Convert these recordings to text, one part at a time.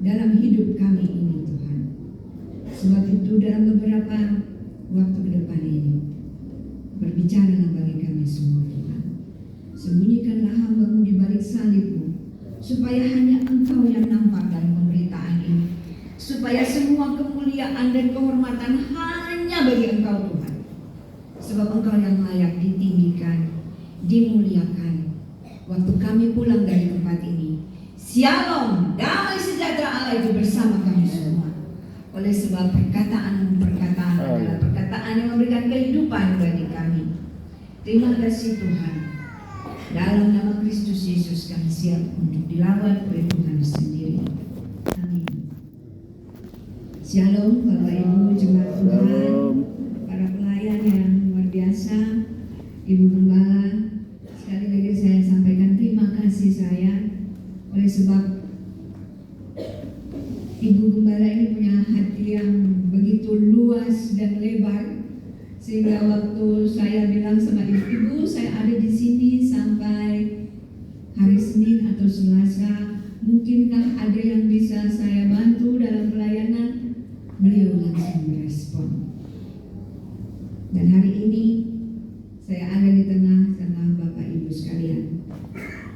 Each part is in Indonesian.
dalam hidup kami ini Tuhan. Sebab itu dalam beberapa waktu ke depan ini, berbicaralah bagi kami semua Tuhan. Sembunyikanlah hamba-Mu di balik salib-Mu, supaya hanya Engkau yang nampak dalam pemberitaan ini, supaya semua kemuliaan dan kehormatan hanya bagi Engkau Tuhan. Sebab Engkau yang layak ditinggikan, dimuliakan. Waktu kami pulang dari tempat ini, Shalom, damai sejahtera Allah itu bersama kami semua. Oleh sebab perkataan adalah perkataan yang memberikan kehidupan bagi kami. Terima kasih Tuhan. Dalam nama Kristus Yesus kami siap untuk dilawan oleh Tuhan sendiri. Amin. Shalom Bapak Ibu jemaat Tuhan, para pelayan yang luar biasa, Ibu Gembala. Sekali lagi saya sampaikan terima kasih saya, oleh sebab Ibu Gembala ini punya hati yang begitu luas dan lebar, sehingga waktu saya bilang sama ibu, saya ada di sini sampai hari Senin atau Selasa, mungkinkah ada yang bisa saya bantu dalam pelayanan? Beliau langsung merespon. Dan hari ini saya ada di tengah Bapak Ibu sekalian.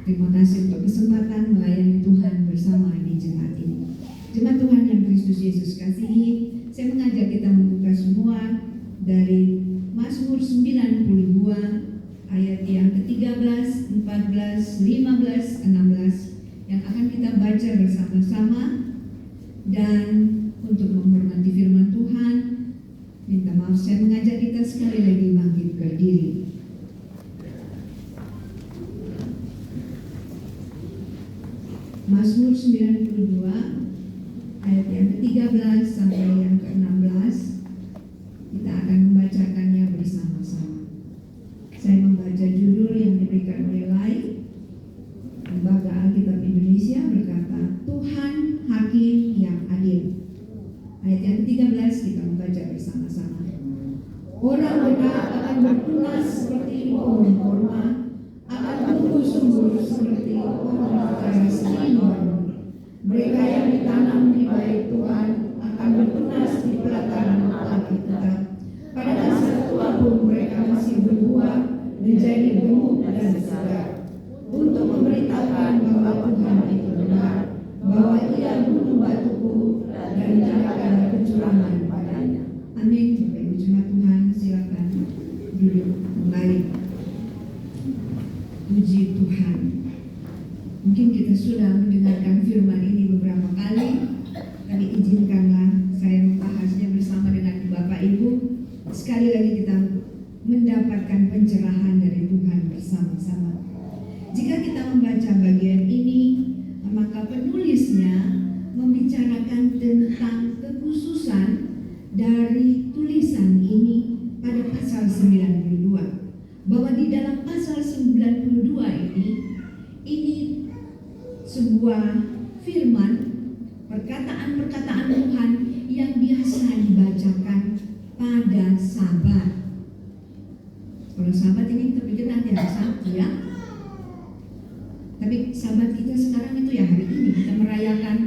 Terima kasih untuk kesempatan melayani Tuhan bersama di jemaat ini. Jemaat Tuhan yang Kristus Yesus kasihi, saya mengajak kita membuka semua dari Mazmur 92 ayat yang ke-13, 14, 15, 16 yang akan kita baca bersama-sama. Dan untuk menghormati firman Tuhan, minta maaf saya mengajak kita sekali lagi bangkit berdiri. Mazmur 92 ayat yang ke-13 sampai yang ke-16, kita akan membacakannya bersama-sama. Saya membaca judul yang diberikan oleh LAI, Lembaga Alkitab Indonesia, berkata, Tuhan Hakim yang Adil. Ayat yang ke-13 kita membaca bersama-sama. Orang benar akan bertunas seperti pohon korma, akan tumbuh subur seperti pohon karas Libanon. Mereka yang ditanam di bait Tuhan akan bertunas di pelataran Alkitab. Pada masa tua pun mereka masih berbuah, menjadi gemuk dan segar, untuk memberitakan bahwa Tuhan itu benar, bahwa Ia bunuh batuku dan tidak ada kecurangan padanya. Amin. Bapak Ibu jemaat Tuhan, silakan duduk kembali. Puji Tuhan. Mungkin kita sudah mendengarkan firman ini beberapa kali, tapi izinkanlah saya membahasnya bersama dengan Bapak Ibu. Sekali lagi kita mendapatkan pencerahan dari Tuhan bersama-sama. Jika kita membaca bagian ini, maka penulisnya membicarakan tentang kekhususan dari tulisan ini pada pasal 92. Bahwa di dalam pasal 92 ini sebuah firman, perkataan-perkataan Tuhan yang biasa dibacakan pada Sabat. Kalau Sabat ini kita pikir nanti hari Sabtu ya. Tapi Sabat kita sekarang itu ya hari ini kita merayakan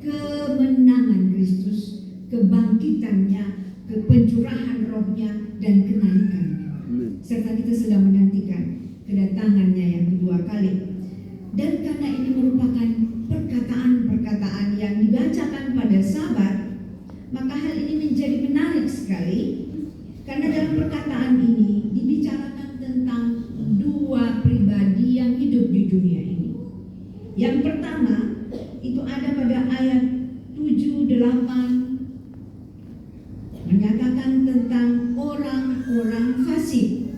kemenangan Kristus, kebangkitannya, pencurahan rohnya dan kenaikannya. Serta kita sedang menantikan kedatangannya yang kedua kali. Dan karena ini merupakan perkataan-perkataan yang dibacakan pada Sabat, maka hal ini menjadi menarik sekali. Karena dalam perkataan ini dibicarakan tentang dua pribadi yang hidup di dunia ini. Yang pertama itu ada pada ayat 7-8, menyatakan tentang orang-orang fasik.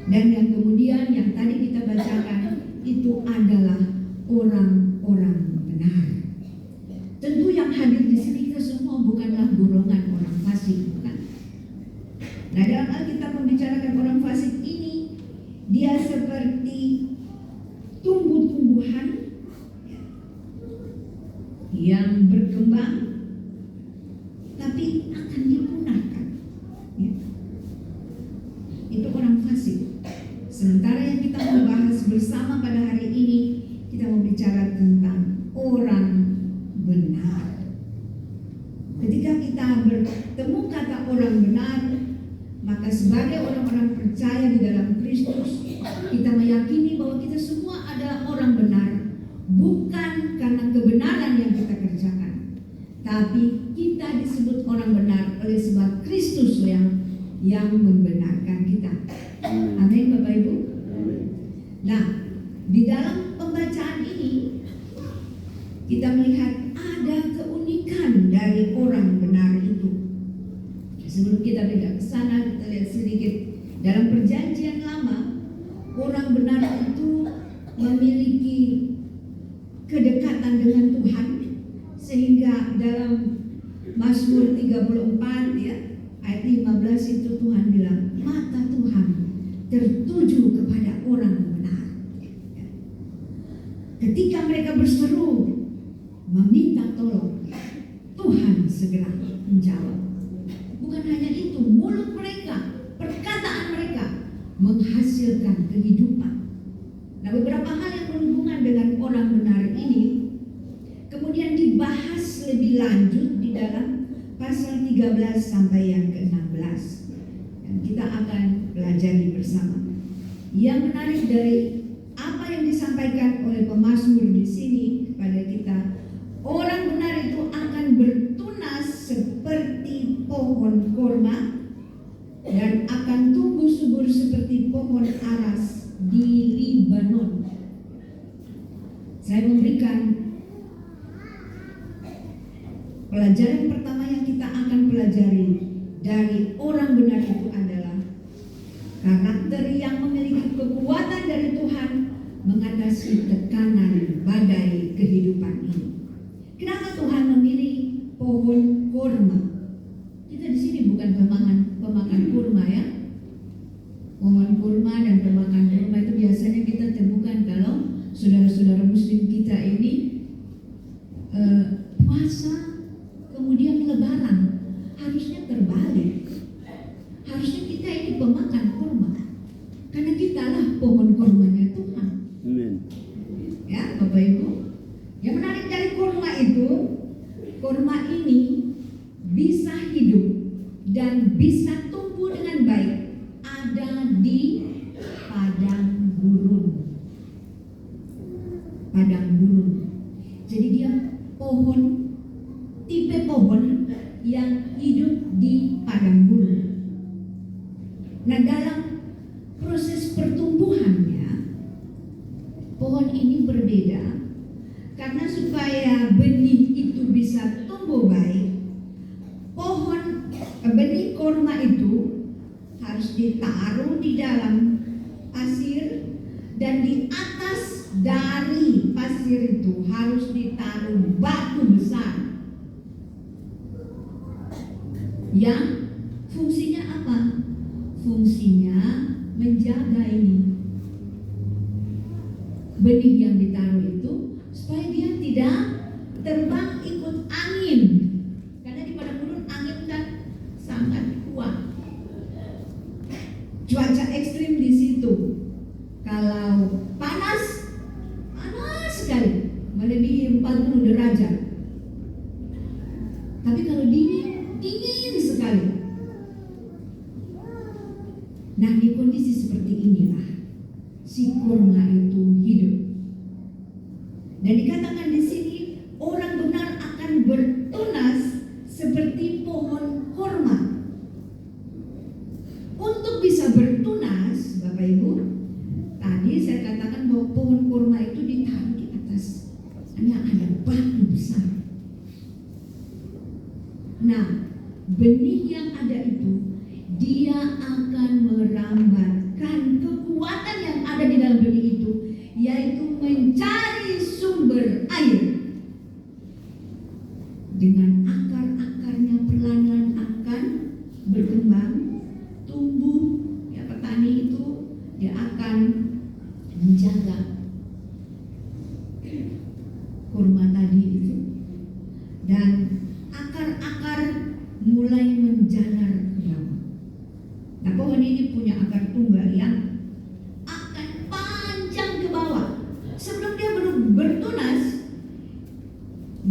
Dan yang kemudian yang tadi kita bacakan itu adalah orang-orang benar. Tentu yang hadir di sini kita semua bukanlah golongan orang fasik, bukan. Nah, dalam Alkitab membicarakan orang fasik ini, dia seperti tumbuh-tumbuhan yang berkembang tapi akan dipunahkan. Ya. Itu orang fasik. Sementara yang kita membahas bersama pada hari ini, kita mau bicara tentang orang benar. Ketika kita bertemu kata orang benar, maka sebagai orang-orang percaya di dalam Kristus, kita meyakini bahwa kita semua adalah orang benar, bukan karena kebenaran yang kita kerjakan, tapi kita disebut orang benar oleh sebab Kristus yang membenarkan kita. Amin, Bapak Ibu. Nah, di dalam pembacaan ini kita melihat ada keunikan dari orang benar itu. Sebelum kita pindah ke sana, kita lihat sedikit dalam Perjanjian Lama, orang benar itu memiliki kedekatan dengan Tuhan, sehingga dalam Mazmur 34 ya, ayat 15 itu Tuhan bilang, mata Tuhan tertuju kepada orang benar. Ketika mereka berseru meminta tolong, Tuhan segera menjawab. Bukan hanya itu, mulut mereka, perkataan mereka menghasilkan kehidupan. Nah, beberapa hal yang berhubungan dengan orang benar ini kemudian dibahas lebih lanjut di dalam pasal 13 sampai yang ke-16. Dan kita akan pelajari bersama. Yang menarik dari apa yang disampaikan oleh pemazmur di sini kepada kita, orang benar itu akan bertunas seperti pohon korma dan akan tumbuh subur seperti pohon aras di Libanon. Saya memberikan pelajaran pertama yang kita akan pelajari dari orang benar itu adalah karakter yang memiliki kekuatan dari Tuhan mengatasi tekanan badai kehidupan ini. Kenapa Tuhan memilih pohon kurma? Kita di sini bukan pemakan kurma ya. Pohon kurma dan pemakan kurma itu biasanya kita temukan kalau saudara-saudara Muslim kita ini puasa kemudian Lebaran. Harusnya terbalik. Harusnya kita ini pemakan kurma, karena kitalah pohon kurmanya Tuhan. Amin. Ya, Bapak Ibu. Yang menarik dari kurma itu, kurma ini bisa hidup dan bisa tumbuh dengan baik ada di padang gurun. Padang gurun. Jadi dia tipe pohon yang hidup di padang gurun. Nah, dalam proses pertumbuhannya, pohon ini berbeda. Karena supaya benih itu bisa tumbuh baik, benih kurma itu harus ditaruh di dalam pasir, dan di atas dari pasir itu harus ditaruh batu besar yang fungsinya apa? Fungsinya menjaga ini benih yang ditaruh itu supaya dia tidak terbang ikut angin, karena di padang gurun angin kan sangat kuat, cuaca ekstrim di situ. Kalau panas sekali, melebihi 40 derajat. Tapi kalau dingin sekali. Nah, di kondisi seperti inilah si kurma itu hidup. Dan dikatakan di sini orang benar akan bertunas seperti pohon kurma. Untuk bisa bertunas, Bapak Ibu, tadi saya katakan bahwa pohon kurma itu ditaruh di atas, hanya ada batu besar. Nah, benih yang ada itu dia akan merambatkan kekuatan yang ada di dalam benih itu, yaitu mencari sumber air. Dengan akar-akarnya perlahan-lahan akan berkembang, tumbuh. Ya, petani itu dia akan menjaga kurma tadi itu, dan akar-akar mulai menjalar ke bawah. Nah, pohon ini punya akar tunggal yang akan panjang ke bawah. Sebelum dia bertunas,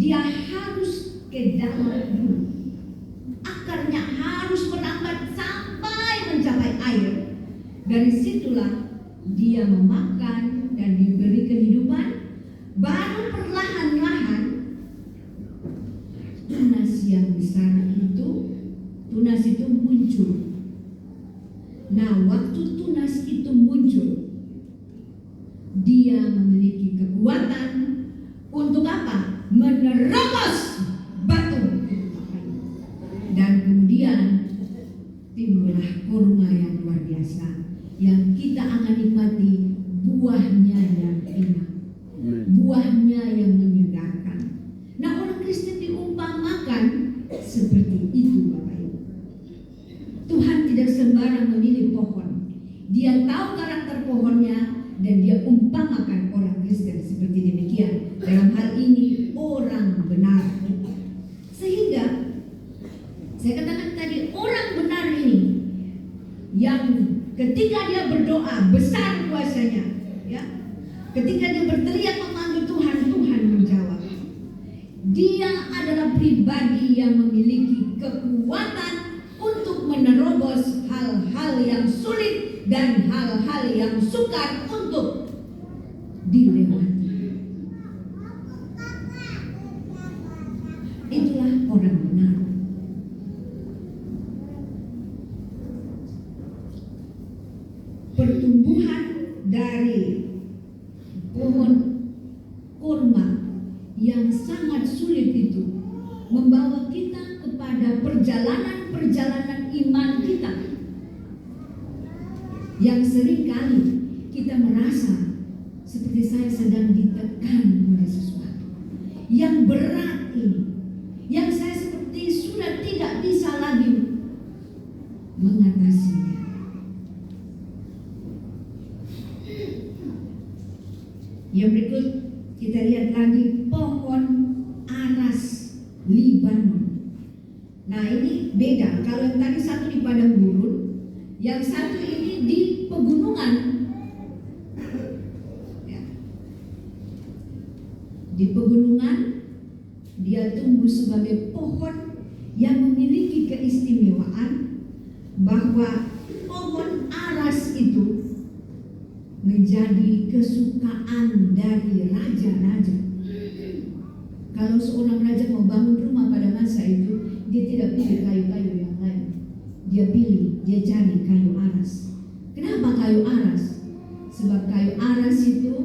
dia harus ke dalam dulu. Akarnya harus merambat sampai mencapai air. Dari situlah dia memakan dan diberi kehidupan. Baru perlahan-lahan tunas yang besar itu, tunas itu muncul. Nah, waktu tunas itu muncul, dia memiliki kekuatan untuk apa? Menerobos batu. Dan kemudian timbullah kurma yang luar biasa, yang kita akan nikmati buahnya yang enak, buahnya yang menyegarkan. Nah, orang Kristen diumpamakan seperti itu, Bapak Ibu. Tuhan tidak sembarang memilih pohon. Dia tahu karakter pohonnya dan dia umpamakan orang Kristen seperti demikian. Dalam hal ini orang benar. Sehingga saya katakan tadi, orang benar ini yang ketika dia berdoa besar kuasanya, ya. Ketika dia berteriak memanggil Tuhan, Tuhan menjawab. Dia adalah pribadi yang memiliki kekuatan untuk menerobos hal-hal yang sulit dan hal-hal yang sukar untuk dilewati. Itulah orang benar. Pertumbuhan dari pohon kurma yang sangat sulit itu membawa kita kepada perjalanan-perjalanan iman kita, yang seringkali kita merasa seperti saya sedang ditekan oleh sesuatu yang berat ini, yang saya seperti sudah tidak bisa lagi mengatasinya. Yang berikut kita lihat lagi pohon aras Libanon. Nah, ini beda. Kalau yang tadi satu di padang gurun, yang satu ini di pegunungan. Ya. Di pegunungan dia tumbuh sebagai pohon yang memiliki keistimewaan bahwa pohon aras itu menjadi kesukaan dari raja-raja. Kalau seorang raja mau bangun rumah pada masa itu, dia tidak pilih kayu-kayu yang lain. Dia cari kayu aras. Kenapa kayu aras? Sebab kayu aras itu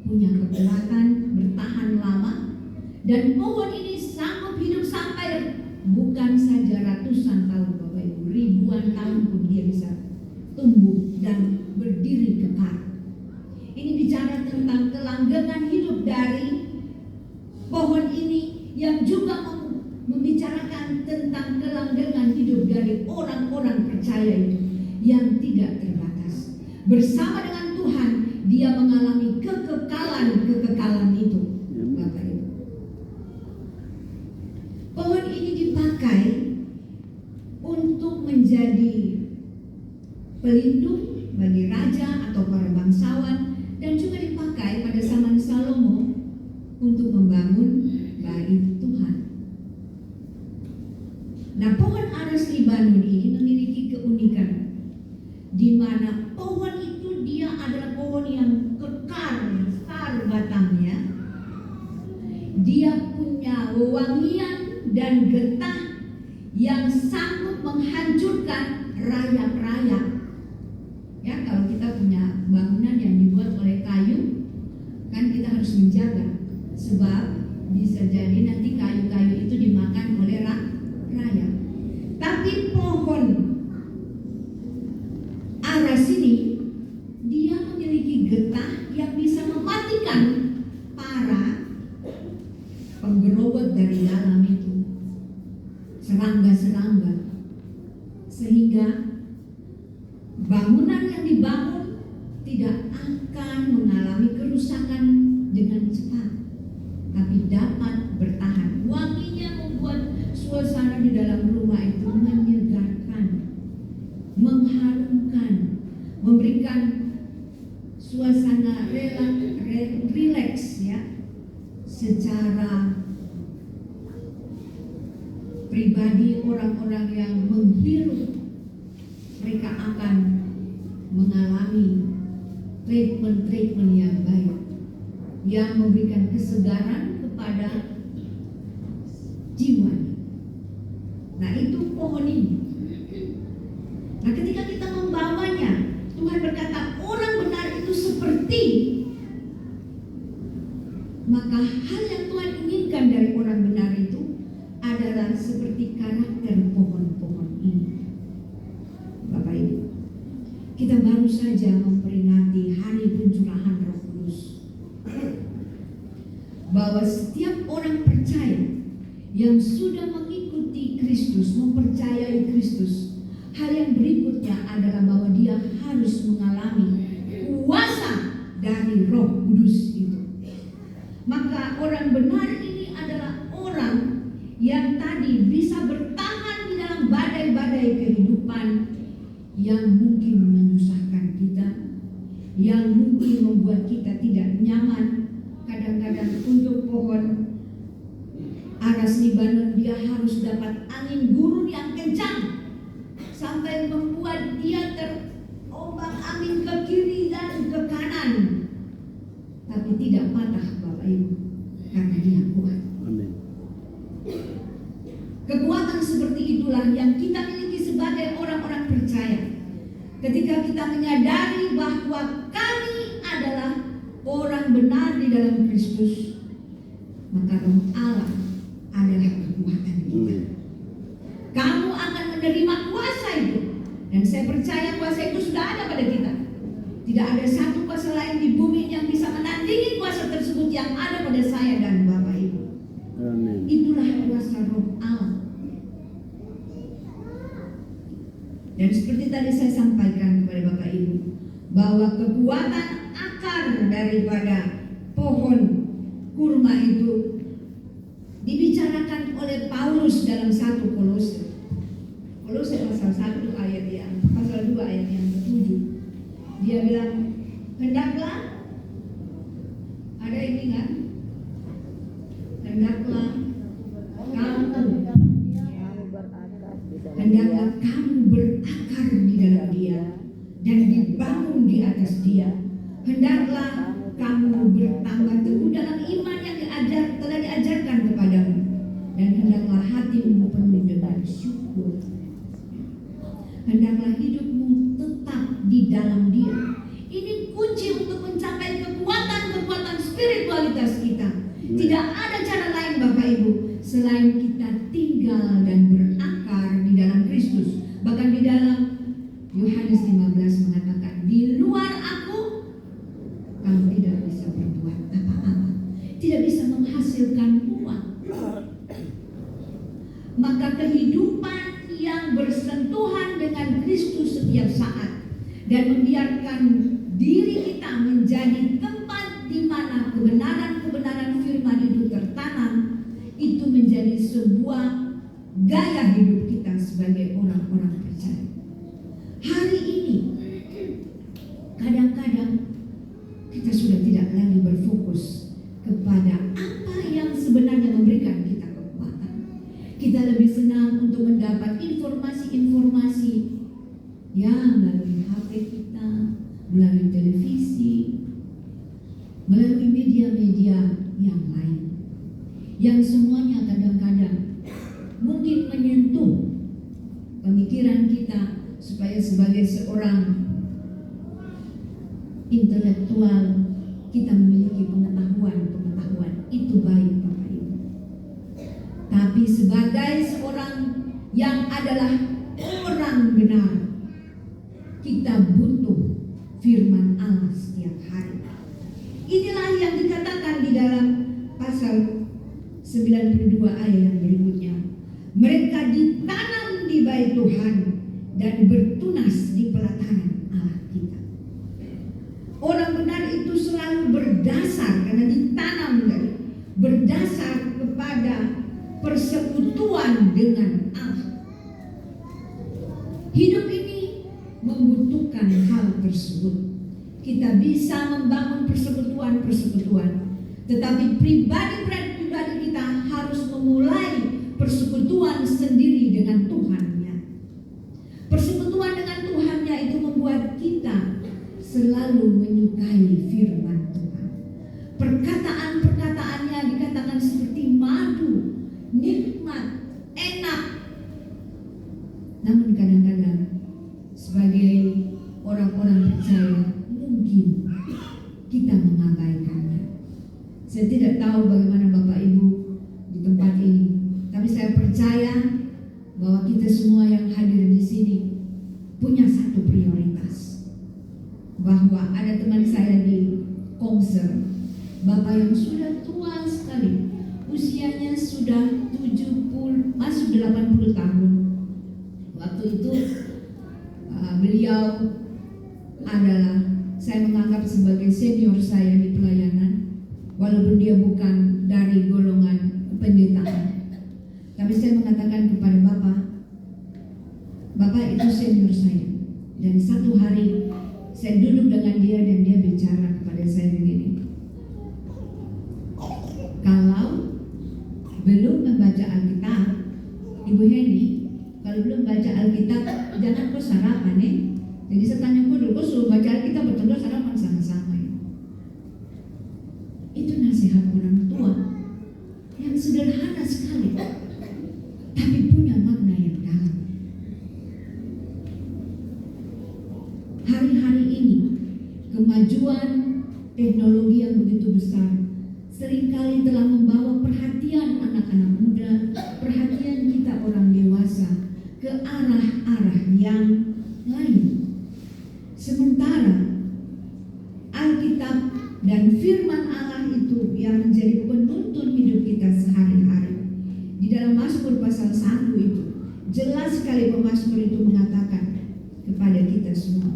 punya kekuatan bertahan lama, dan pohon ini sanggup hidup sampai bukan saja ratusan tahun, Bapak Ibu, ribuan tahun pun dia bisa tumbuh dan berdiri kekal. Ini bicara tentang kelanggengan hidup dari pohon ini, yang juga membicarakan tentang kelanggengan hidup dari orang-orang percaya itu yang tidak terbatas. Bersama dengan Tuhan, dia mengalami kekekalan itu, Bapak Ibu. Pohon ini dipakai untuk menjadi pelindung bagi raja atau para bangsawan, dan juga dipakai pada zaman Salomo untuk membangun bait Tuhan. Nah, pohon aras Libanon ini memiliki keunikan, di mana pohon itu dia adalah pohon yang kekar, besar batangnya. Dia punya wewangian dan getah yang sanggup menghancurkan rayap-rayap. Ya, kalau kita punya bangunan yang dibuat oleh kayu, kan kita harus menjaga, sebab bisa jadi nanti kayu-kayu itu dimakan oleh rayap. Tapi pohon aras ini dia memiliki getah yang bisa mematikan para penggerobak dari dalam itu, serangga-serangga, sehingga bangunan yang dibangun tidak akan mengalami kerusakan dengan cepat, tapi dapat bertahan. Wanginya membuat suasana di dalam rumah itu menyegarkan, mengharumkan, memberikan suasana rileks, ya, secara pribadi orang-orang yang menghirup, mereka akan mengalami treatment yang baik, yang memberikan kesegaran kepada jiwanya. Nah, itu pohon ini. Nah, ketika kita membawanya, Tuhan berkata orang benar itu seperti, maka hal yang Tuhan inginkan dari orang benar itu adalah seperti karakter pohon-pohon ini. Bapak Ibu, kita baru saja memperingati hari pencurahan Roh Kudus, bahwa setiap orang percaya yang sudah mengikuti Kristus, mempercayai Kristus, hal yang berikutnya adalah bahwa dia harus mengalami kuasa dari Roh Kudus itu. Maka orang benar ini adalah orang yang tadi bisa bertahan di dalam badai-badai kehidupan yang mungkin menyusahkan kita, yang mungkin membuat kita tidak nyaman. Kadang-kadang untuk pohon aras Libanon dia harus dapat angin gurun yang kencang sampai membuat dia terombang-ambing ke kiri dan ke kanan, tapi tidak patah, Bapak Ibu, karena dia kuat. Amin. Kekuatan seperti itulah yang kita miliki sebagai orang-orang percaya. Ketika kita menyadari bahwa kami adalah orang benar di dalam Kristus, maka Roh Allah adalah kekuatan kita. Kamu akan menerima kuasa itu, dan saya percaya kuasa itu sudah ada pada kita. Tidak ada satu kuasa lain di bumi yang bisa menandingi kuasa tersebut yang ada pada saya dan Bapak Ibu. Amin. Itulah kuasa Roh Allah. Dan seperti tadi saya sampaikan kepada Bapak Ibu, bahwa kekuatan akar daripada pohon kurma itu dibicarakan oleh Paulus dalam 1 Kolose. Kolose pasal 1 ayat yang pasal 2 ayat yang ke-7. Dia bilang, hendaklah, ada ini kan? Hendaklah kamu berakar di dalam Dia dan dibangun di atas Dia. Hendaklah kamu bertambah teguh dalam iman yang telah diajarkan kepadamu, dan hendaklah hatimu penuh dengan syukur. Hendaklah hidupmu tetap di dalam Dia. Ini kunci untuk mencapai kekuatan spiritualitas kita. Tidak ada cara lain, Bapak Ibu, selain kita tinggal dan berakar di dalam Kristus. Bahkan di dalam Yohanes 15 mengatakan, di luar aku kamu tidak bisa berbuat apa-apa, tidak bisa menghasilkan uang. Maka kehidupan yang bersentuhan dengan Kristus setiap saat dan membiarkan diri kita menjadi tempat di mana kebenaran-kebenaran firman itu tertanam, itu menjadi sebuah gaya hidup kita sebagai orang-orang percaya. Hari ini kadang-kadang kita sudah tidak lagi berfokus kepada apa yang sebenarnya memberikan kita kekuatan. Kita lebih senang untuk mendapat informasi-informasi yang melalui HP kita, melalui televisi, melalui media-media yang lain, yang semuanya kadang-kadang mungkin menyentuh pemikiran kita supaya sebagai seorang intelektual kita memiliki pengetahuan itu baik, Bapak Ibu. Tapi sebagai seorang yang adalah orang benar, kita butuh firman Allah setiap hari. Inilah yang dikatakan di dalam pasal 92 ayat yang berikutnya. Mereka ditanam di bait Tuhan dan bertunas di pelataran Allah kita. Orang benar itu selalu berdasar, karena ditanam dari berdasar kepada persekutuan dengan Allah. Hidup ini membutuhkan hal tersebut. Kita bisa membangun persekutuan, tetapi pribadi kita harus memulai persekutuan sendiri dengan Tuhannya. Persekutuan dengan Tuhannya itu membuat kita selalu menyukai firman Tuhan. Perkataan-perkataannya dikatakan seperti madu, nikmat, enak. Namun kadang-kadang sebagai orang-orang percaya mungkin kita mengabaikannya. Saya tidak tahu bagaimana Bapak Ibu di tempat ini, tapi saya percaya bahwa kita semua yang hadir di sini punya satu prioritas. Bahwa ada teman saya di Komser, Bapak yang sudah tua sekali, usianya sudah 70, masuk 80 tahun. Waktu itu beliau adalah, saya menganggap sebagai senior saya di pelayanan, walaupun dia bukan dari golongan pendetaan. Tapi saya mengatakan kepada Bapak itu senior saya. Dan satu hari saya duduk dengan dia dan dia bicara kepada saya begini, kalau belum membaca Alkitab, Ibu Henny, kalau belum baca Alkitab jangan kau sarapan ya. Jadi saya tanya kau suruh baca Alkitab betul sarapan sama-sama ya. Itu nasihat orang tua yang sederhana sekali, tapi punya makna yang dalam. Hari-hari ini kemajuan teknologi yang begitu besar seringkali telah membawa perhatian anak-anak muda, perhatian kita orang dewasa ke arah-arah yang lain. Sementara Alkitab dan firman Allah itu yang menjadi penuntun hidup kita sehari-hari. Di dalam Mazmur pasal 1 itu jelas sekali pemazmur itu mengatakan kepada kita semua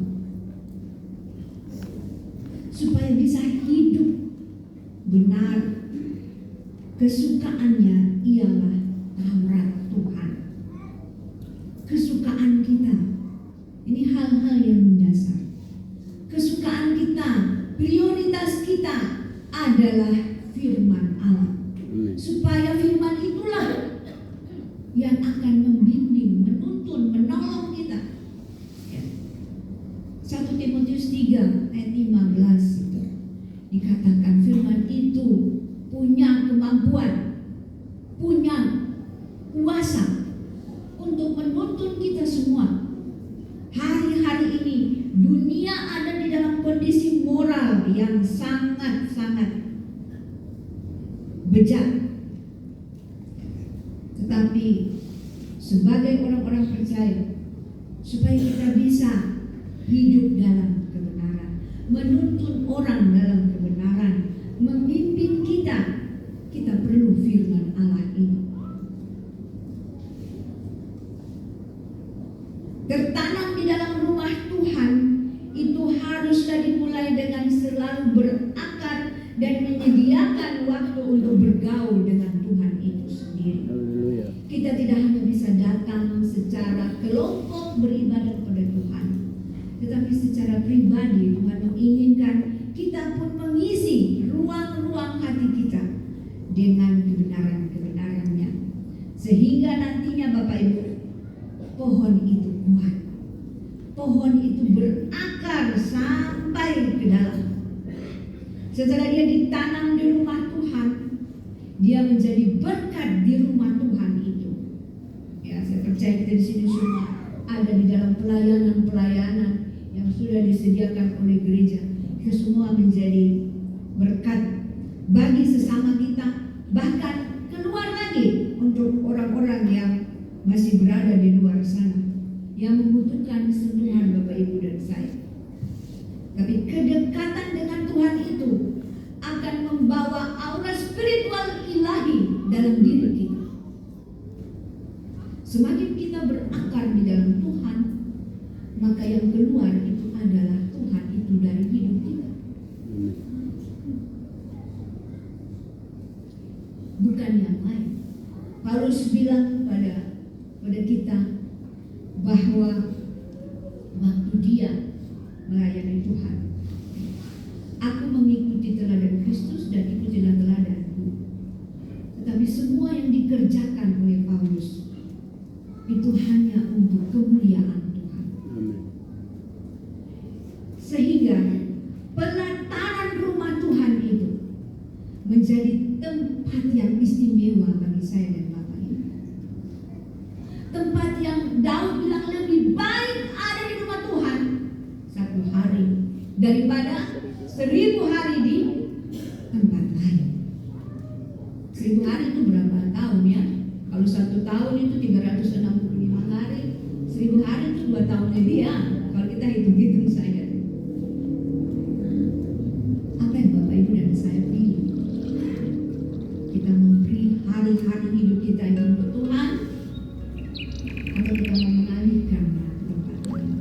supaya bisa hidup benar, kesukaannya ialah Taurat Tuhan. Kesukaan kita ini hal-hal yang mendasar. Kesukaan kita, prioritas kita adalah firman Allah. Supaya firman itulah yang akan membimbing, menuntun, menolong kita. 1 Timotius 3 ayat 15 itu dikatakan firman itu punya kemampuan, punya kuasa untuk menuntun kita semua. Hari-hari ini dunia ada di dalam kondisi moral yang sangat-sangat bejat. Tetapi sebagai orang-orang percaya, supaya kita bisa hidup dalam kebenaran, menuntun orang dalam kebenaran, memimpin kita, kita perlu firman Allah ini. Tertanam di dalam rumah Tuhan itu haruslah dimulai dengan selalu berakar dan menyediakan waktu untuk bergaul dengan Tuhan itu sendiri. Kita tidak hanya bisa datang secara kelompok beribadah kepada Tuhan, tetapi secara pribadi Tuhan menginginkan kita pun mengisi ruang-ruang hati kita dengan kebenaran-kebenarannya, sehingga nantinya Bapak Ibu, pohon itu kuat, pohon itu berakar sampai ke dalam. Setelah dia ditanam di rumah Tuhan, dia menjadi berkat di rumah Tuhan itu. Ya, saya percaya kita di sini semua ada di dalam pelayanan-pelayanan yang sudah disediakan oleh gereja. Kita semua menjadi berkat bagi sesama kita, bahkan keluar lagi untuk orang-orang yang masih berada di luar sana, yang membutuhkan sentuhan Bapak Ibu dan saya. Tapi kedekatan dengan Tuhan itu akan membawa aura spiritual ilahi dalam diri kita. Semakin kita berakar di dalam Tuhan, maka yang keluar itu adalah Tuhan itu dari hidup kita, bukan yang lain. Paulus bilang pada kita bahwa waktu dia melayani Tuhan, aku mengikuti teladan Kristus dan ikutilah teladanku. Tetapi semua yang dikerjakan oleh Paulus Paulus, itu hanya untuk kemuliaan Tuhan. Amin. Sehingga pelataran rumah Tuhan itu menjadi tempat yang istimewa bagi saya dan Bapak Ibu. Tempat yang Daud bilang lebih baik ada di rumah Tuhan 1 hari daripada 1000 hari di tempat lain. 1000 hari itu berapa tahun ya? Kalau 1 tahun itu 365 hari, 1000 hari itu 2 tahun lebih ya. Kalau kita hitung-hitung saja. Apa yang Bapak Ibu dan saya pilih? Kita memberi hari-hari hidup kita itu untuk Tuhan, atau kita mau mengalihkan tempat lain?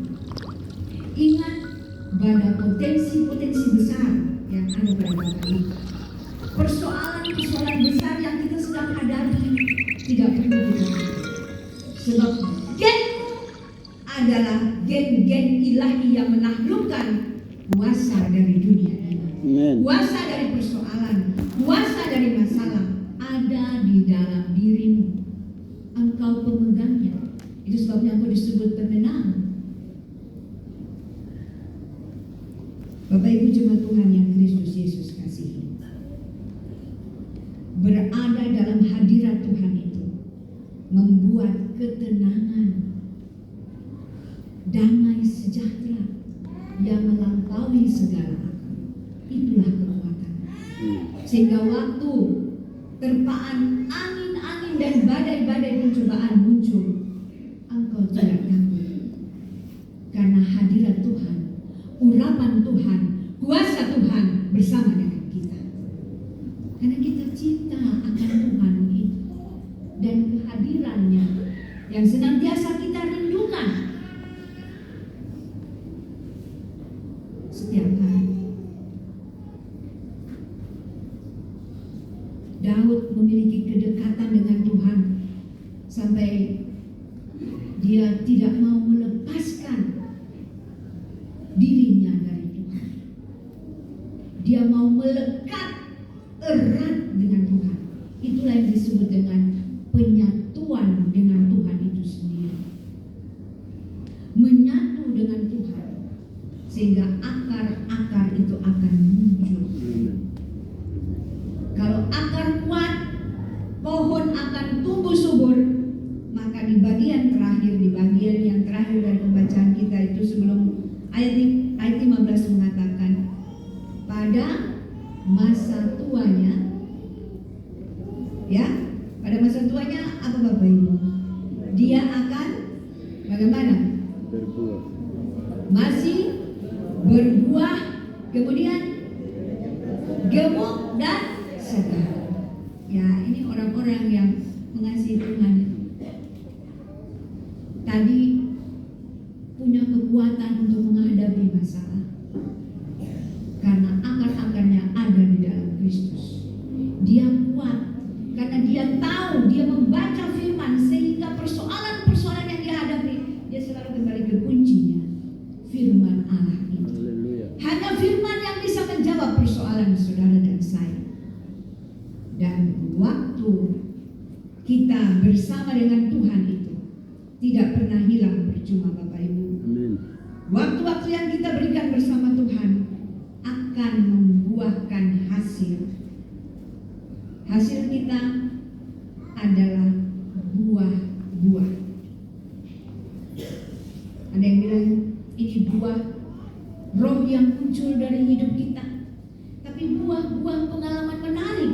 Ingat pada potensi-potensi besar yang ada pada Bapak Ibu. Persoalan-persoalan besar yang kita sedang hadapi tidak perlu kita takut. Sebab genmu adalah gen-gen ilahi yang menaklukkan kuasa dari dunia ini. Amen. Kuasa dari persoalan, kuasa dari masalah ada di dalam dirimu. Engkau pemegangnya. Itu sebabnya engkau disebut pemenang. Bapak Ibu jemaat Tuhan yang Kristus Yesus kasihi, berada dalam hadirat Tuhan itu membuat ketenangan, damai sejahtera yang melampaui segala akal. Itulah kekuatan. Sehingga waktu terpaan angin-angin dan badai-badai pencobaan muncul, engkau tidak takut. Karena hadirat Tuhan, urapan Tuhan, kuasa Tuhan bersama dengan kita. Karena kita cinta akan Tuhan itu dan kehadirannya yang senantiasa kita rindukan setiap hari. Daud memiliki kedekatan dengan Tuhan sampai dia tidak mau melepaskan dirinya dari Tuhan. Dia mau melekat erat dengan Tuhan. Itulah yang disebut dengan penyatuan dengan Tuhan itu sendiri. Menyatu dengan Tuhan sehingga akar-akar itu akan muncul. Kalau akar kuat, pohon akan tumbuh subur. Maka di bagian yang terakhir dari pembacaan kita itu sebelum ayat 15 mengatakan, pada masa tuanya, ya, pada masa tuanya apa Bapak Ibu? Dia akan bagaimana? Berbuah. Masih berbuah, kemudian gemuk dan segar. Ya, ini orang-orang yang mengasihi Tuhan tadi punya kekuatan untuk menghadapi masalah karena akar-akarnya ada di dalam Kristus. Dia kuat karena dia tahu, dia membaca firman sehingga persoalan-persoalan yang dia hadapi dia selalu kembali ke kuncinya, firman Allah itu. Haleluya. Hanya firman yang bisa menjawab persoalan saudara dan saya. Dan waktu kita bersama dengan Tuhan itu tidak pernah hilang percuma Bapak Ibu. Amin. Waktu-waktu yang kita berikan bersama Tuhan akan membuahkan hasil. Hasil kita adalah buah-buah. Ada yang bilang ini buah roh yang muncul dari hidup kita. Tapi buah-buah pengalaman menarik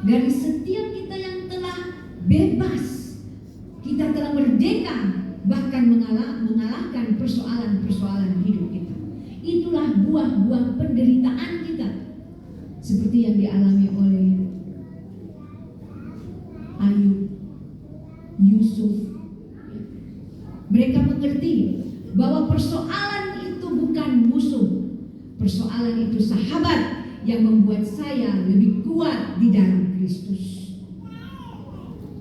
dari setiap kita yang telah bebas. Kita telah merdeka, bahkan mengalahkan persoalan-persoalan hidup kita. Itulah buah-buah penderitaan kita, seperti yang dialami oleh Ayub, Yusuf. Mereka mengerti bahwa persoalan itu bukan musuh, persoalan itu sahabat yang membuat saya lebih kuat di dalam Kristus.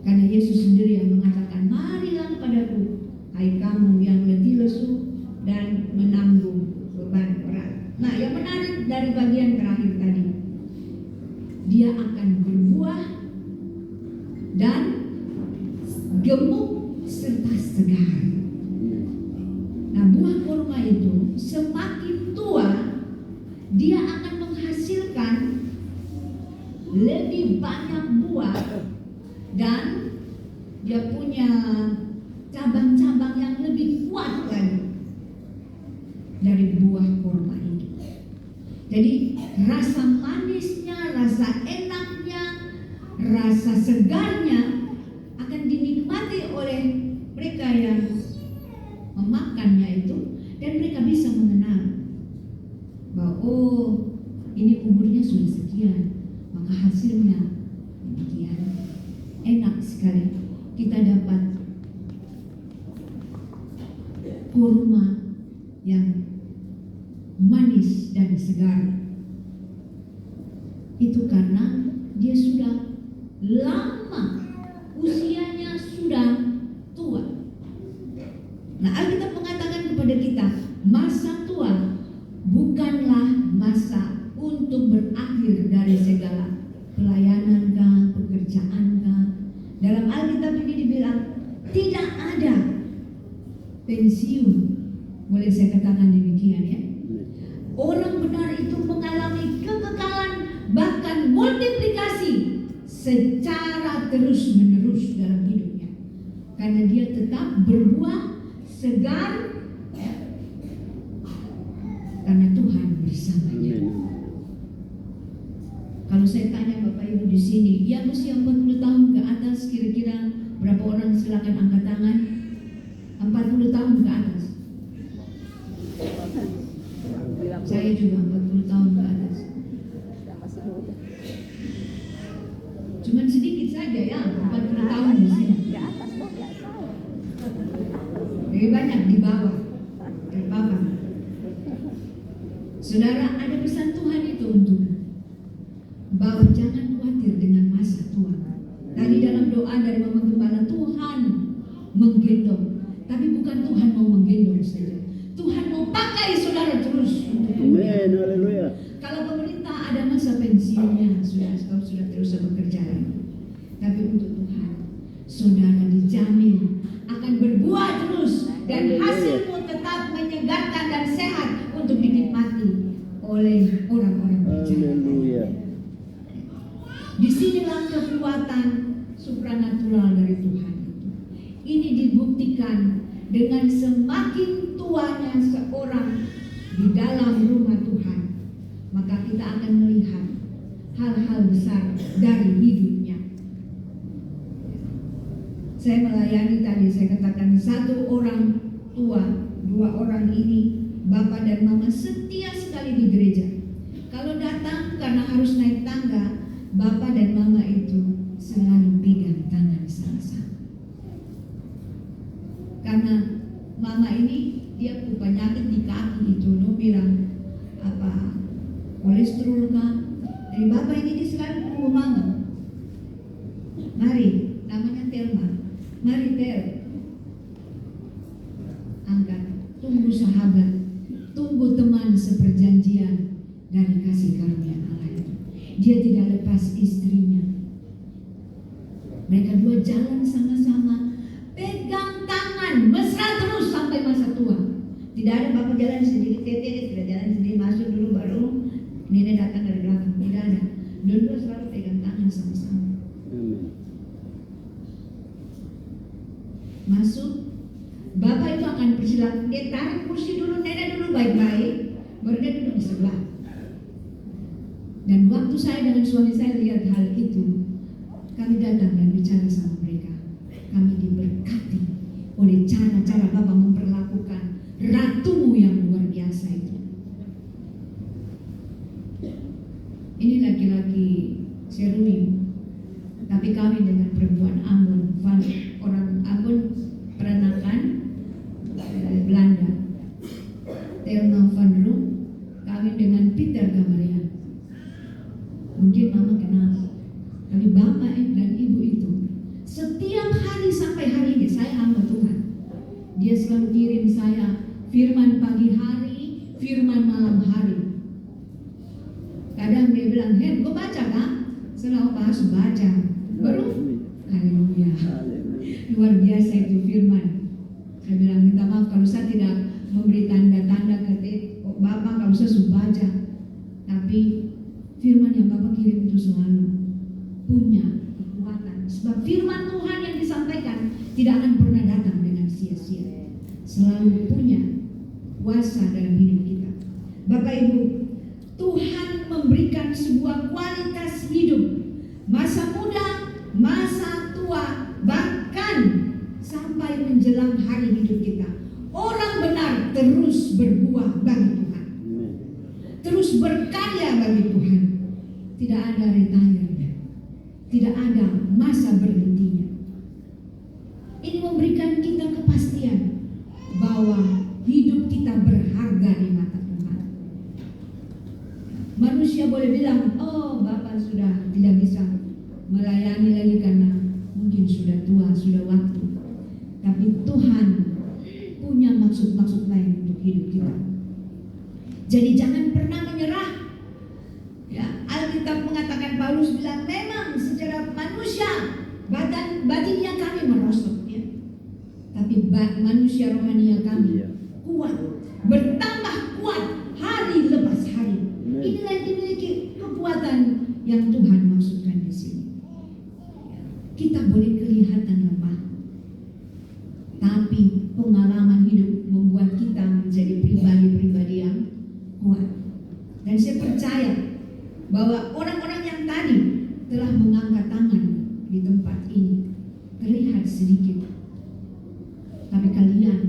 Karena Yesus sendiri yang mengatakan, marilah kepadaku, hai kamu yang letih lesu dan menanggung beban berat. Nah, yang menarik dari bagian terakhir tadi, dia akan berbuah dan gemuk serta segar. Nah, buah kurma itu semakin tua dia akan menghasilkan lebih banyak buah dan dia punya cabang-cabang yang lebih kuat lagi dari buah kurma itu. Jadi rasa manisnya, rasa enaknya, rasa segarnya akan dinikmati oleh mereka yang memakannya itu, dan mereka bisa mengenal bahwa oh, ini umurnya sudah sekian, maka hasilnya demikian. Enak sekali kita dapat kurma yang manis dan segar. Itu karena dia sudah lama, usianya sudah tua. Nah, Alkitab mengatakan kepada kita, masa tua bukanlah masa untuk berakhir dari segala pelayanan, pekerjaan. Dalam Alkitab ini dibilang tidak ada pensiun. Boleh saya katakan demikian ya? Orang benar itu mengalami kekekalan, bahkan multiplikasi secara terus-menerus dalam hidupnya, karena dia tetap berbuah segar karena Tuhan bersamanya. Kalau saya tanya Bapak Ibu di sini, yang usia 40 tahun ke atas, kira-kira berapa orang? Silakan angkat tangan. 40 tahun ke atas. Saya juga 40 tahun ke atas. Cuman sedikit saja ya, 40 tahun di sini. Lebih banyak di bawah, di bawah. Saudara, ada pesan Tuhan itu untuk bahwa jangan khawatir dengan masa tua. Tadi dalam doa dari Mama Gembala, Tuhan menggendong, tapi bukan Tuhan mau menggendong saja. Tuhan mau pakai saudara terus. Amin, haleluya. Kalau pemerintah ada masa pensiunnya, sudah terus bekerja lagi. Tapi untuk Tuhan, saudara dijamin akan berbuah terus dan hasilmu tetap menyegarkan dan sehat untuk dinikmati oleh orang-orang percaya. Haleluya. Disinilah kekuatan supranatural dari Tuhan. Ini dibuktikan dengan semakin tuanya seorang di dalam rumah Tuhan, maka kita akan melihat hal-hal besar dari hidupnya. Saya melayani tadi, saya katakan satu orang tua, dua orang ini, Bapak dan Mama setia sekali di gereja. Kalau datang karena harus naik tangga, Bapak dan Mama itu selalu pegang tangan sama-sama. Karena Mama ini dia punya penyakit di kaki itu, no bilang apa kolesterol kah? Dari Bapak ini dia selalu tunggu Mama. Mari, namanya Telma. Mari Tel, angkat, tunggu sahabat, tunggu teman seperjanjian dari kasih karunia Allah itu. Dia tidak lepas istrinya. Mereka dua jalan sama-sama, pegang tangan, mesra terus sampai masa tua. Tidak ada Bapak jalan sendiri, Tete tidak jalan sendiri, masuk dulu baru Nenek datang dari belakang. Tidak ada. Dua-dua selalu pegang tangan sama-sama. Masuk, Bapak itu akan persilakan, dia tarik kursi dulu, Nenek dulu baik-baik, baru dia duduk di sebelah. Dan waktu saya dengan suami saya lihat hal itu, kami datang dan bicara sama mereka. Kami diberkati oleh cara-cara Bapak memperlakukan ratumu yang luar biasa itu. Ini laki-laki Serui, tapi kawin dengan perempuan Ambon, orang Ambon Peranakan Belanda. Telma van Roem kawin dengan Peter Gamaliel. Mungkin Mama kenal, tapi Bapak dan Ibu itu setiap hari sampai hari ini saya hamba Tuhan. Dia selalu kirim saya firman pagi hari, firman malam hari. Kadang dia bilang, Hen, kau baca kan? Saya harus baca. Baru Haleluya. Luar biasa itu firman. Saya bilang minta maaf kalau saya tidak memberi tanda-tanda ke Bapak, kalau saya sudah baca. Tapi firman yang Bapak kirim itu selalu punya kekuatan. Sebab firman Tuhan yang disampaikan tidak akan pernah datang dengan sia-sia. Selalu punya kuasa dalam hidup kita. Bapak Ibu, Tuhan memberikan sebuah kualitas hidup, masa muda, masa tua, bahkan sampai menjelang hari hidup kita. Orang benar terus berbuah bagi Tuhan, terus berkarya bagi Tuhan. Tidak ada retire-nya, tidak ada masa berhentinya. Ini memberikan kita kepastian bahwa hidup kita berharga di mata Tuhan. Manusia boleh bilang, oh Bapak sudah tidak bisa melayani lagi karena mungkin sudah tua, sudah waktu. Tapi Tuhan punya maksud-maksud lain untuk hidup kita. Jadi jangan pernah menyerah. Ya, Alkitab mengatakan, Paulus bilang, memang secara manusia batinnya kami merosot, ya. Tapi manusia rohania kami kuat, bertambah kuat hari lepas hari. Inilah yang dimiliki kekuatan yang Tuhan maksudkan di sini. Kita boleh kelihatan lemah, tapi pengalaman hidup membuat kita menjadi pribadi-pribadi yang kuat. Dan saya percaya bahwa orang-orang yang tadi telah mengangkat tangan di tempat ini terlihat sedikit, tapi kalian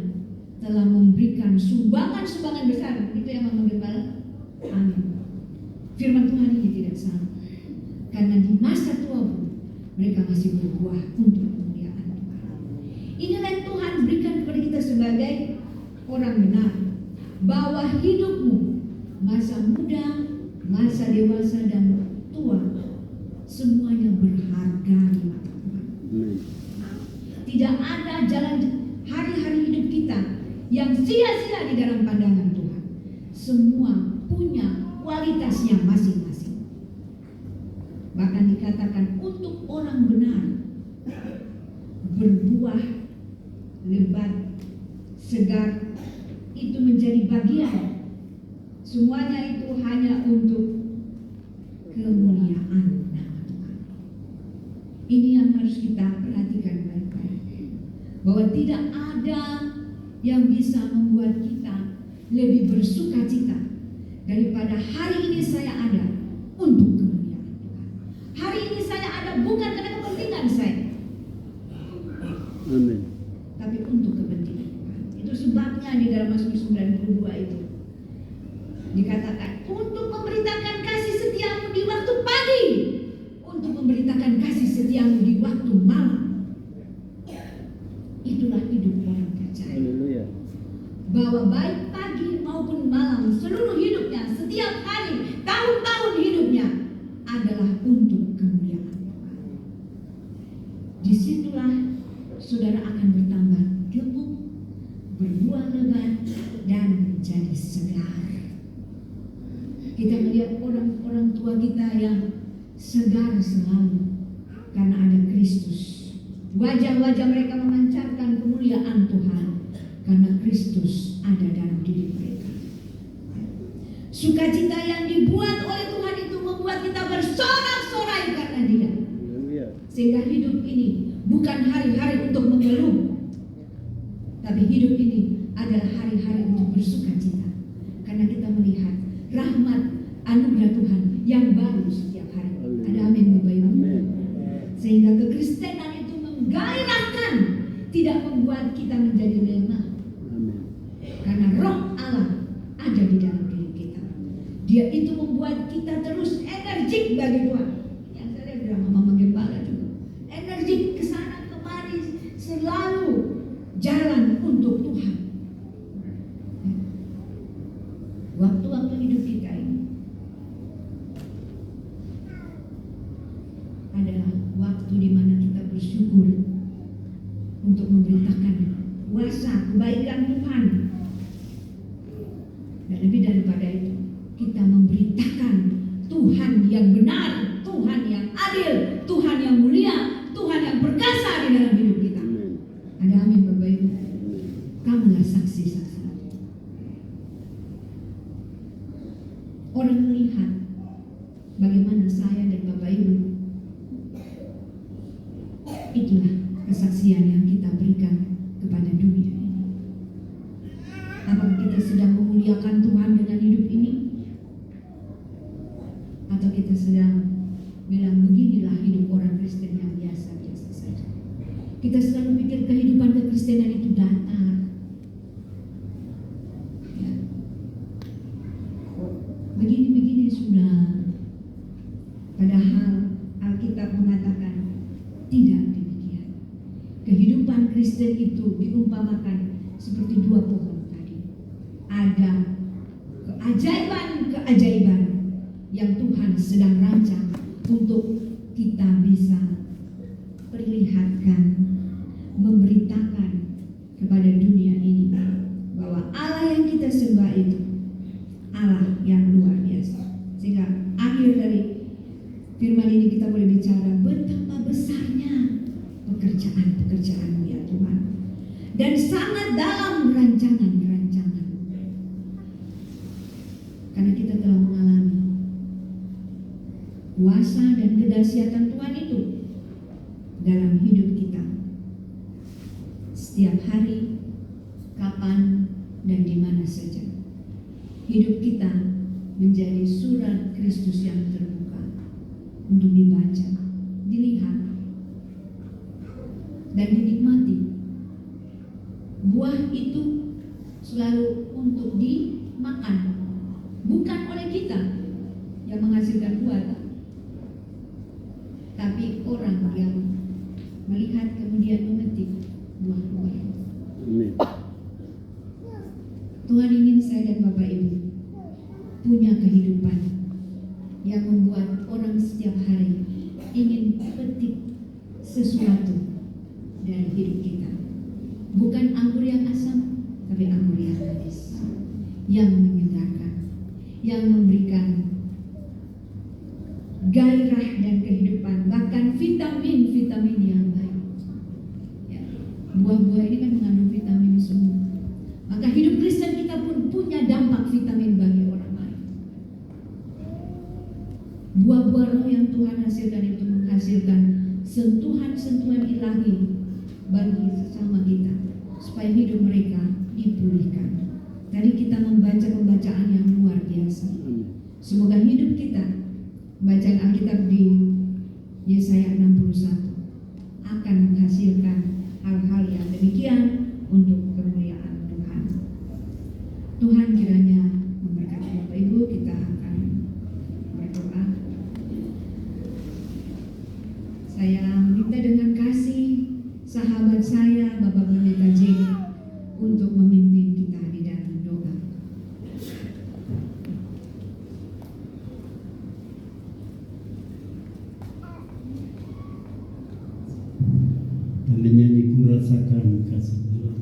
telah memberikan sumbangan-sumbangan besar. Itu yang Mama Gembala. Amin. Firman Tuhan ini tidak salah. Karena di masa tua pun mereka masih berbuah untuk kemuliaan Tuhan. Inilah yang Tuhan berikan kepada kita sebagai orang benar, bahwa hidupmu, masa muda, masa dewasa dan tua, semuanya berharga di mata Tuhan. Tidak ada jalan hari-hari hidup kita yang sia-sia di dalam pandangan Tuhan. Semua punya kualitasnya masing-masing. Bahkan dikatakan untuk orang benar berbuah lebat, segar, itu menjadi bagian. Semuanya itu hanya untuk kemuliaan nama Tuhan. Ini yang harus kita perhatikan baik-baik, bahwa tidak ada yang bisa membuat kita lebih bersukacita daripada hari ini saya ada untuk kemuliaan Tuhan. Hari ini saya ada bukan karena kepentingan saya, Amin, tapi untuk kepentingan Tuhan. Itu sebabnya di dalam Mazmur 92 itu dikatakan, untuk memberitakan kasih setiamu di waktu pagi, untuk memberitakan kasih setiamu di waktu malam. Itulah hidup orang percaya. haleluya. Bahwa baik pagi maupun malam, seluruh hidupnya, setiap hari, tahun-tahun hidupnya adalah untuk kemuliaan Tuhan. Disitulah saudara akan bertambah gemuk, berbuah lebat, dan menjadi segar. Kita melihat orang-orang tua kita yang segar selalu karena ada Kristus. Wajah-wajah mereka memancarkan kemuliaan Tuhan karena Kristus ada dalam diri mereka. Sukacita yang dibuat oleh Tuhan itu membuat kita bersorak-sorai karena Dia. Sehingga hidup ini bukan hari-hari untuk mengeluh, tapi hidup ini adalah hari-hari untuk bersukacita karena kita melihat rahmat anugerah Tuhan yang baru setiap hari. Ada amin Bapak Ibu. Sehingga kekristenan itu menggairahkan, tidak membuat kita menjadi lemah. Karena roh Allah ada di dalam diri kita. Dia itu membuat kita terus energik bagi Tuhan. Yang saya bilang Mama Gembala juga, energik kesana kemari, selalu jalan untuk Tuhan. Waktu-waktu hidup kita ini adalah waktu di mana kita bersyukur untuk memberitakan kuasa kebaikan Tuhan. Dan lebih daripada itu, kita memberitakan Tuhan yang benar, Tuhan yang adil, Tuhan yang mulia, Tuhan yang adalah saksi-saksi. Orang melihat bagaimana saya dan Bapak Ibu. Itulah kesaksian yang kita berikan kepada dunia ini. Apakah kita sedang memuliakan Tuhan dengan hidup ini? Atau kita sedang bilang beginilah hidup orang Kristen yang biasa-biasa saja. Kita selalu pikir kehidupan kekristenan itu datar. Ya. Begini-begini sudah. Padahal Alkitab mengatakan tidak demikian. Kehidupan Kristen itu diumpamakan seperti dua pohon tadi. Ada keajaiban-keajaiban yang Tuhan sedang rancang untuk kita bisa perlihatkan, memberitakan kepada dunia ini bahwa Allah yang kita sembah itu Allah yang luar biasa. Sehingga akhir dari firman ini kita boleh bicara betapa besarnya pekerjaan-pekerjaan-Mu ya Tuhan, dan sangat dalam rancangan-rancangan. Karena kita telah mengalami kuasa dan kedahsyatan Tuhan itu dalam hidup kita setiap hari, kapan dan di mana saja. Hidup kita menjadi surat Kristus yang terbuka untuk dibaca, dilihat, dan dinikmati. Buah itu selalu untuk dimakan, bukan oleh kita yang menghasilkan buah, tapi orang yang melihat kemudian memetik buah-buah. Amin. Tuhan ingin saya dan Bapak Ibu punya kehidupan yang membuat orang setiap hari ingin petik sesuatu dari hidup kita. Bukan anggur yang asam, tapi anggur yang manis, yang menyegarkan, yang memberikan gairah dan kehidupan, bahkan vitamin-vitamin yang baik. Ya, buah-buah ini kan mengandung vitamin semua. Maka hidup Kristen kita pun punya dampak vitamin bagi orang lain. Buah-buah roh yang Tuhan hasilkan itu menghasilkan sentuhan-sentuhan ilahi bagi sesama kita, supaya hidup mereka dipulihkan. Tadi kita membaca pembacaan yang luar biasa. Semoga hidup kita, bacaan Alkitab di Yesaya 61 akan menghasilkan hal-hal yang demikian untuk kemuliaan Tuhan. Tuhan kiranya memberkati Bapak Ibu. Kita akan berdoa. Saya minta dengan kasih sahabat saya Bapak Pendeta Jenny untuk memimpin kita di dalam doa. Tandanya dikurasakan kasih Tuhan.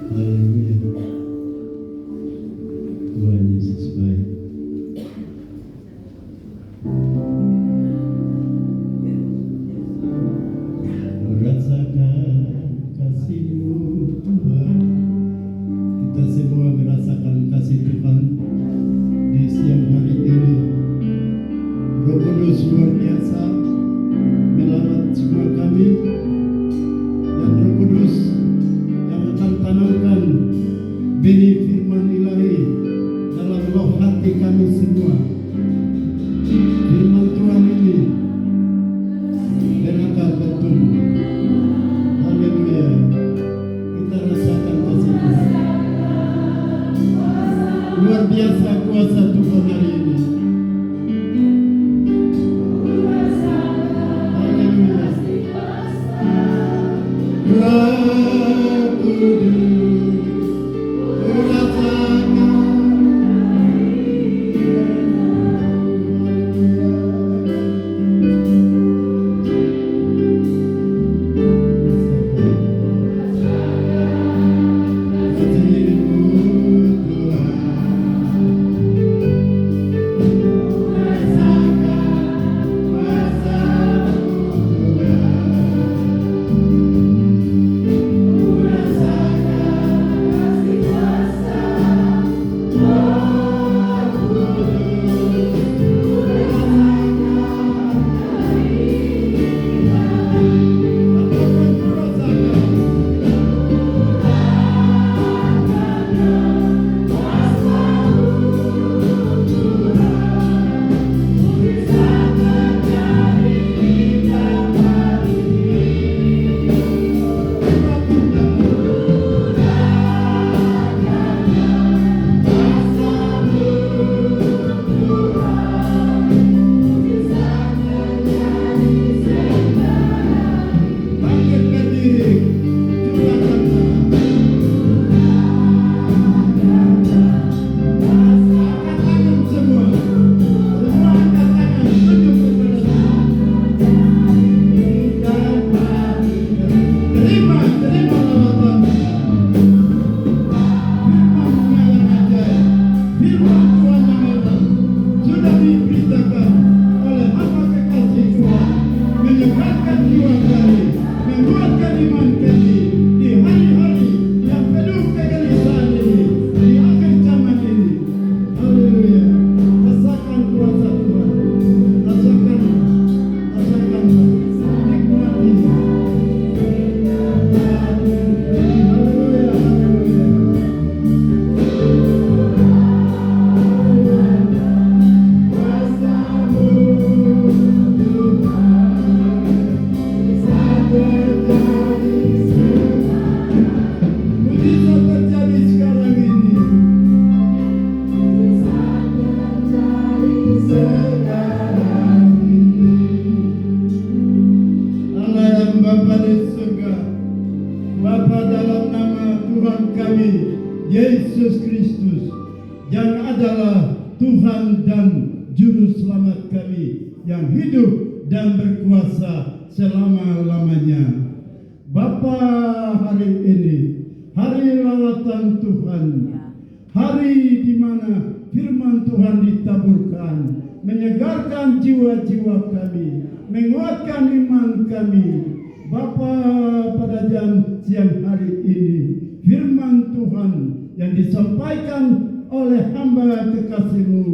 Haleluya. Tuhan Yesus baik. Merasakan kasih-Mu Tuhan. Kita semua merasakan kasih Tuhan di siang hari ini. Roh Kudus luar biasa melawat semua kami, dan Roh Kudus yang akan tanamkan benih firman ilahi dalam roh hati kami semua. Firman Tuhan ini berakar betul. Haleluya. Kita rasakan kasih Tuhan. Luar biasa kuasa Tuhan hari ini. sekarang ini. Allah yang Bapa di surga, Bapa dalam nama Tuhan kami Yesus Kristus yang adalah Tuhan dan Juru Selamat kami yang hidup dan berkuasa selama-lamanya. Bapa, hari ini hari lawatan Tuhan, hari di mana firman Tuhan ditaburkan, menyegarkan jiwa-jiwa kami, menguatkan iman kami. Bapa, pada jam siang hari ini, firman Tuhan yang disampaikan oleh hamba kekasih-Mu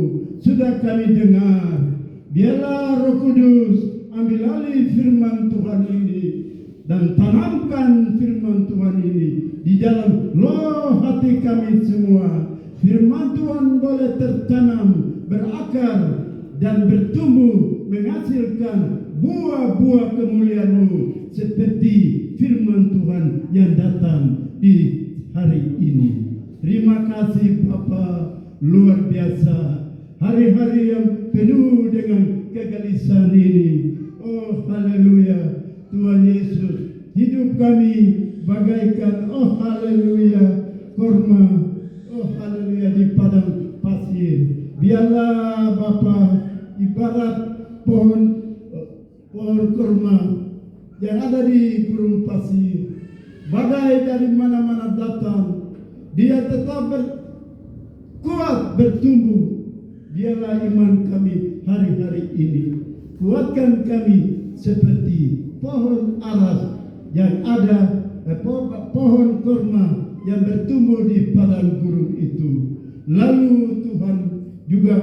sudah kami dengar. Biarlah Roh Kudus ambil alih firman Tuhan ini dan tanamkan firman Tuhan ini di dalam loh hati kami semua. Firman Tuhan boleh tertanam, berakar dan bertumbuh, menghasilkan buah-buah kemuliaan-Mu seperti firman Tuhan yang datang di hari ini. Terima kasih Bapa, luar biasa. Hari-hari yang penuh dengan kegelisahan ini. Oh haleluya, Tuhan Yesus, hidup kami bagaikan oh haleluya korma, oh haleluya di padang pasir. Biarlah Bapa ibarat pohon korma yang ada di gurun pasir. Badai dari mana-mana datang, dia tetap kuat bertumbuh. Biarlah iman kami hari-hari ini. Kuatkan kami seperti pohon aras yang ada, pohon kurma yang bertumbuh di padang gurun itu. Lalu Tuhan juga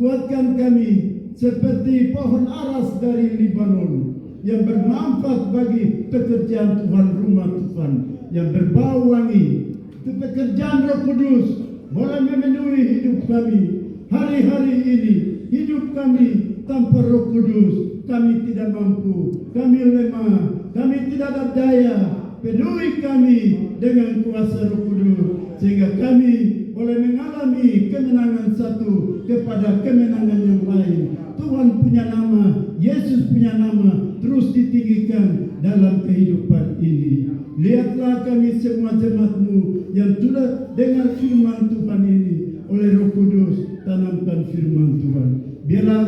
kuatkan kami seperti pohon aras dari Libanon yang bermanfaat bagi pekerjaan Tuhan, rumah Tuhan yang berbau wangi. Pekerjaan Roh Kudus boleh memenuhi hidup kami hari-hari ini. Hidup kami tanpa Roh Kudus, kami tidak mampu, kami lemah, kami tidak ada daya. Penuhi kami dengan kuasa Roh Kudus sehingga kami boleh mengalami kemenangan satu kepada kemenangan yang lain. Tuhan punya nama, Yesus punya nama, terus ditinggikan dalam kehidupan ini. Lihatlah kami semua jemaat-Mu yang sudah dengar firman Tuhan ini. Oleh Roh Kudus, tanamkan firman Tuhan. Biarlah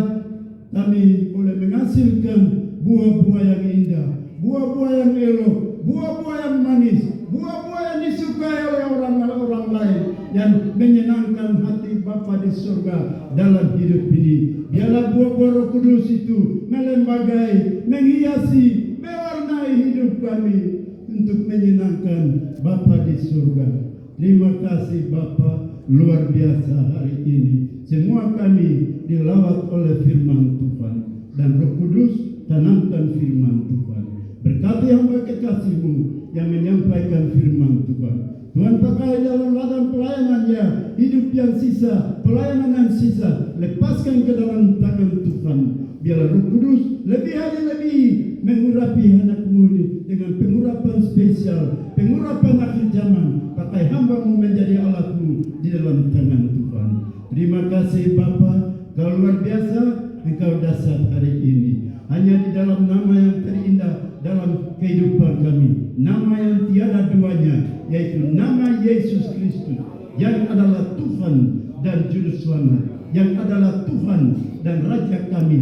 kami boleh menghasilkan buah-buah yang indah, buah-buah yang elok, buah-buah yang manis, buah-buah yang disukai oleh orang-orang lain, yang menyenangkan hati Bapa di surga dalam hidup ini. Biarlah buah-buah Roh Kudus itu melembagai, menghiasi, mewarnai hidup kami untuk menyenangkan Bapa di surga. Terima kasih Bapa, luar biasa hari ini. Semua kami dilawat oleh firman Tuhan dan Roh Kudus tanamkan firman Tuhan. Berkati hamba kekasih-Mu yang menyampaikan firman Tuhan. Tuhan pakai dalam ladang pelayanannya, hidup yang sisa, pelayanan yang sisa, lepaskan ke dalam tangan Tuhan. Biarlah Roh Kudus lebih hari lebih mengurapi anak-Mu ini dengan pengurapan spesial, pengurapan akhir zaman. Pakai hamba-Mu menjadi alat-Mu di dalam tangan Tuhan. Terima kasih Bapa, Kau luar biasa, Engkau dasar hari ini. Hanya di dalam nama yang terindah dalam kehidupan kami, nama yang tiada duanya, yaitu nama Yesus Kristus, yang adalah Tuhan dan Juru Selamat, yang adalah Tuhan dan Raja kami,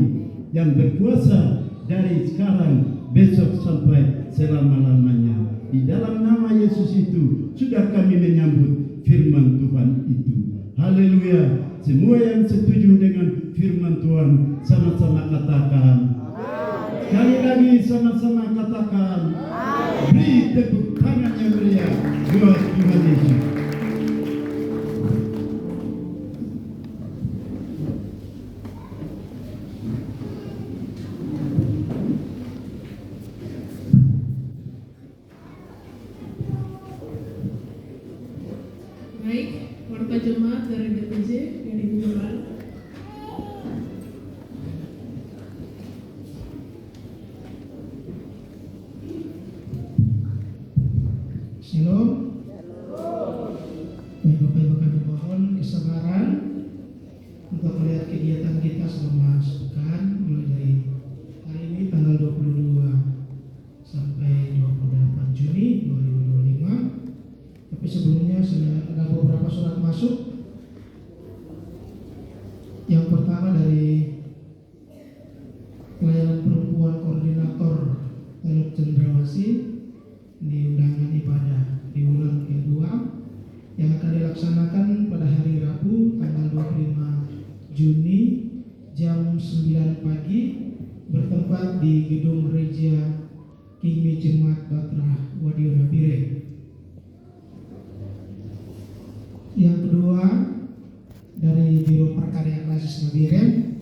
yang berkuasa dari sekarang, besok sampai selama-lamanya. Di dalam nama Yesus itu sudah kami menyambut firman Tuhan itu. Haleluya. Semua yang setuju dengan firman Tuhan sama-sama katakan. Sekali lagi sama-sama katakan. Beri tepuk tangan yang meriah buat Tuhan Yesus. Baik, warta jemaat dari DPJ yang dibutuhkan. melihat kegiatan kita selama sepekan, mulai dari hari ini tanggal 22 sampai 28 Juni 2025. Tapi sebelumnya ada beberapa surat masuk. Yang pertama dari pelayanan perempuan koordinator Teluk Cendrawasih di undangan ibadah di ulang kedua yang akan dilaksanakan pada hari Rabu tanggal 25 Juni jam 9 pagi bertempat di gedung gereja Kingmi Jemaat Batra Wadiora Bire. Yang kedua dari Biro Perkarya Klasis Nabiren